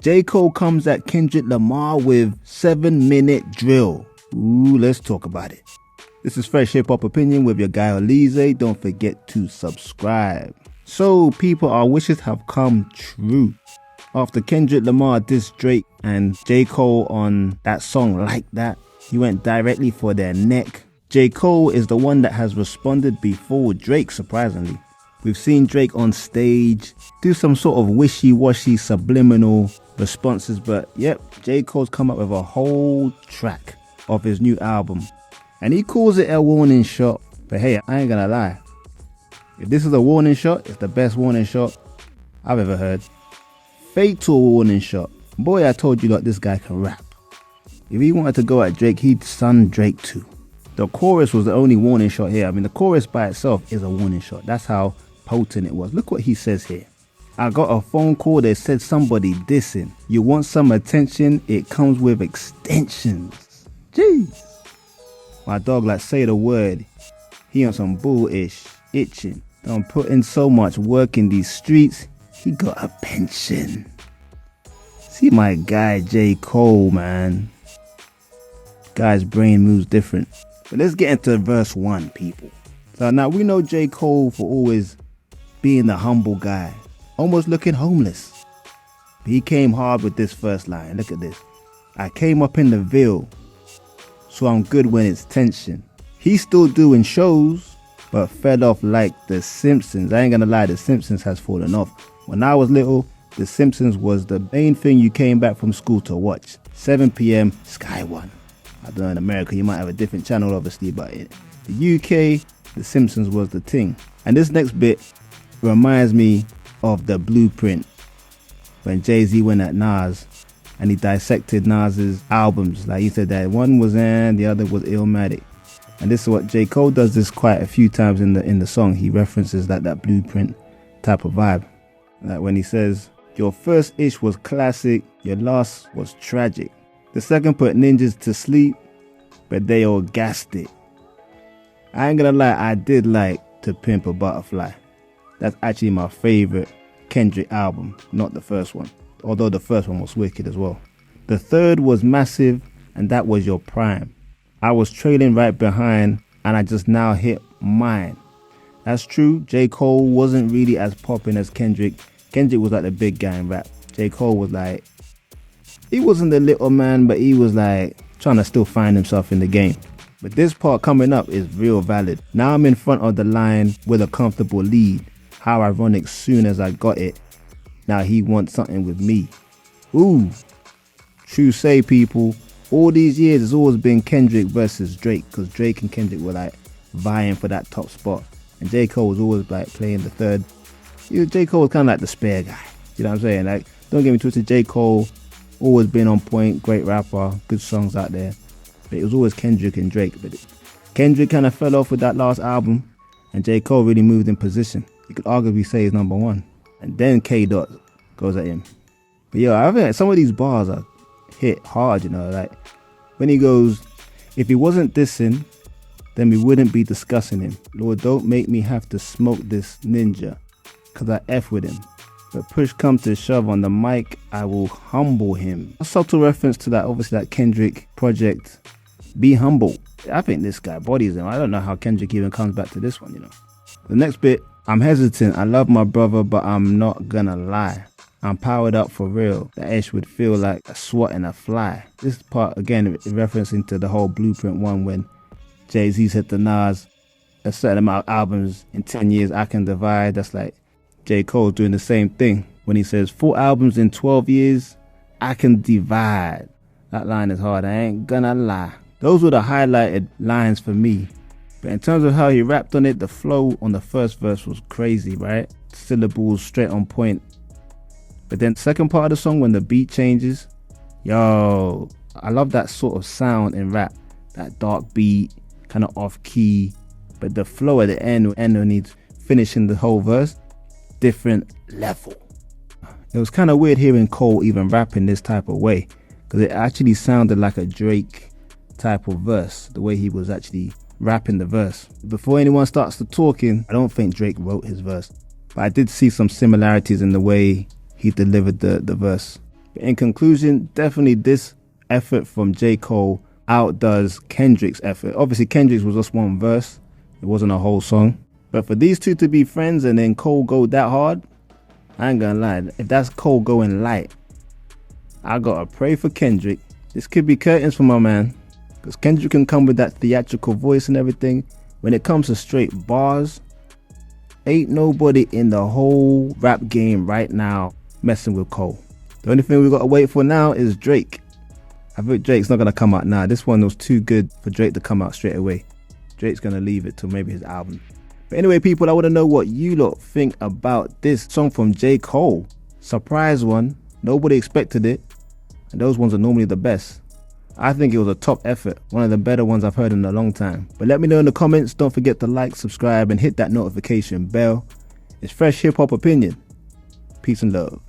J. Cole comes at Kendrick Lamar with 7-minute drill. Ooh, let's talk about it. This is Fresh Hip Hop Opinion with your guy Oleezeh. Don't forget to subscribe. So, people, our wishes have come true. After Kendrick Lamar dissed Drake and J. Cole on that song Like That, he went directly for their neck. J. Cole is the one that has responded before Drake, surprisingly. We've seen Drake on stage do some sort of wishy-washy subliminal responses, but yep, J. Cole's come up with a whole track of his new album. And he calls it a warning shot, but hey, I ain't gonna lie. If this is a warning shot, it's the best warning shot I've ever heard. Fatal warning shot. Boy, I told you that this guy can rap. If he wanted to go at Drake, he'd son Drake too. The chorus was the only warning shot here. I mean, the chorus by itself is a warning shot. That's how potent it was. Look what he says here. I got a phone call that said somebody dissing. You want some attention? It comes with extensions. Jeez. My dog like say the word. He on some bullish, itching. Don't put in so much work in these streets. He got a pension. See my guy J. Cole, man. Guy's brain moves different. But let's get into verse 1, people. So now we know J. Cole for always being the humble guy, almost looking homeless. But he came hard with this first line. Look at this. I came up in the Ville, so I'm good when it's tension. He's still doing shows, but fell off like The Simpsons. I ain't gonna lie, The Simpsons has fallen off. When I was little, The Simpsons was the main thing you came back from school to watch. 7 p.m. Sky One. I don't know, in America you might have a different channel obviously, but in the UK, The Simpsons was the thing. And this next bit reminds me of The Blueprint, when Jay-Z went at Nas and he dissected Nas's albums. Like he said that one was the other was Illmatic. And this is what J. Cole does this quite a few times in the song. He references that Blueprint type of vibe. Like when he says, your first ish was classic, your last was tragic. The second put ninjas to sleep, but they all gassed it. I ain't gonna lie, I did like To Pimp a Butterfly. That's actually my favorite Kendrick album, not the first one. Although the first one was wicked as well. The third was massive, and that was your prime. I was trailing right behind, and I just now hit mine. That's true, J. Cole wasn't really as popping as Kendrick. Kendrick was like the big guy in rap. J. Cole was like, he wasn't the little man, but he was like trying to still find himself in the game. But this part coming up is real valid. Now I'm in front of the line with a comfortable lead. How ironic, soon as I got it, now he wants something with me. Ooh, true say, people. All these years it's always been Kendrick versus Drake, because Drake and Kendrick were like vying for that top spot. And J. Cole was always like playing the third. J. Cole was kind of like the spare guy. You know what I'm saying? Like, don't get me twisted, J. Cole always been on point, great rapper, good songs out there. But it was always Kendrick and Drake. But Kendrick kind of fell off with that last album, and J. Cole really moved in position. You could arguably say he's number one. And then K. Dot goes at him. But yo, I think some of these bars are hit hard, you know. Like when he goes, if he wasn't dissing, then we wouldn't be discussing him. Lord, don't make me have to smoke this ninja, cause I F with him. But push comes to shove on the mic, I will humble him. A subtle reference to that, obviously, that Kendrick project, Be Humble. I think this guy bodies him. I don't know how Kendrick even comes back to this one, you know. The next bit, I'm hesitant. I love my brother, but I'm not gonna lie. I'm powered up for real. The ish would feel like a swat and a fly. This part, again, referencing to the whole Blueprint one when Jay-Z said to Nas, a certain amount of albums in 10 years I can divide. That's like J. Cole doing the same thing when he says 4 albums in 12 years I can divide. That line is hard, I ain't gonna lie. Those were the highlighted lines for me. But in terms of how he rapped on it, the flow on the first verse was crazy, right? Syllables straight on point. But then second part of the song, when the beat changes, yo, I love that sort of sound in rap. That dark beat, kind of off key. But the flow at the end when he's finishing the whole verse, different level. It was kind of weird hearing Cole even rapping this type of way, because it actually sounded like a Drake type of verse, the way he was actually rapping the verse. Before anyone starts to talking, I don't think Drake wrote his verse, but I did see some similarities in the way he delivered the verse. But in conclusion, definitely this effort from J. Cole outdoes Kendrick's effort. Obviously, Kendrick's was just one verse. It wasn't a whole song. But for these two to be friends and then Cole go that hard, I ain't gonna lie. If that's Cole going light, I gotta pray for Kendrick. This could be curtains for my man. Because Kendrick can come with that theatrical voice and everything. When it comes to straight bars, ain't nobody in the whole rap game right now messing with Cole. The only thing we gotta wait for now is Drake. I think Drake's not gonna come out now. This one was too good for Drake to come out straight away. Drake's gonna leave it till maybe his album. But anyway, people, I want to know what you lot think about this song from J. Cole. Surprise one. Nobody expected it. And those ones are normally the best. I think it was a top effort. One of the better ones I've heard in a long time. But let me know in the comments. Don't forget to like, subscribe, and hit that notification bell. It's Fresh Hip Hop Opinion. Peace and love.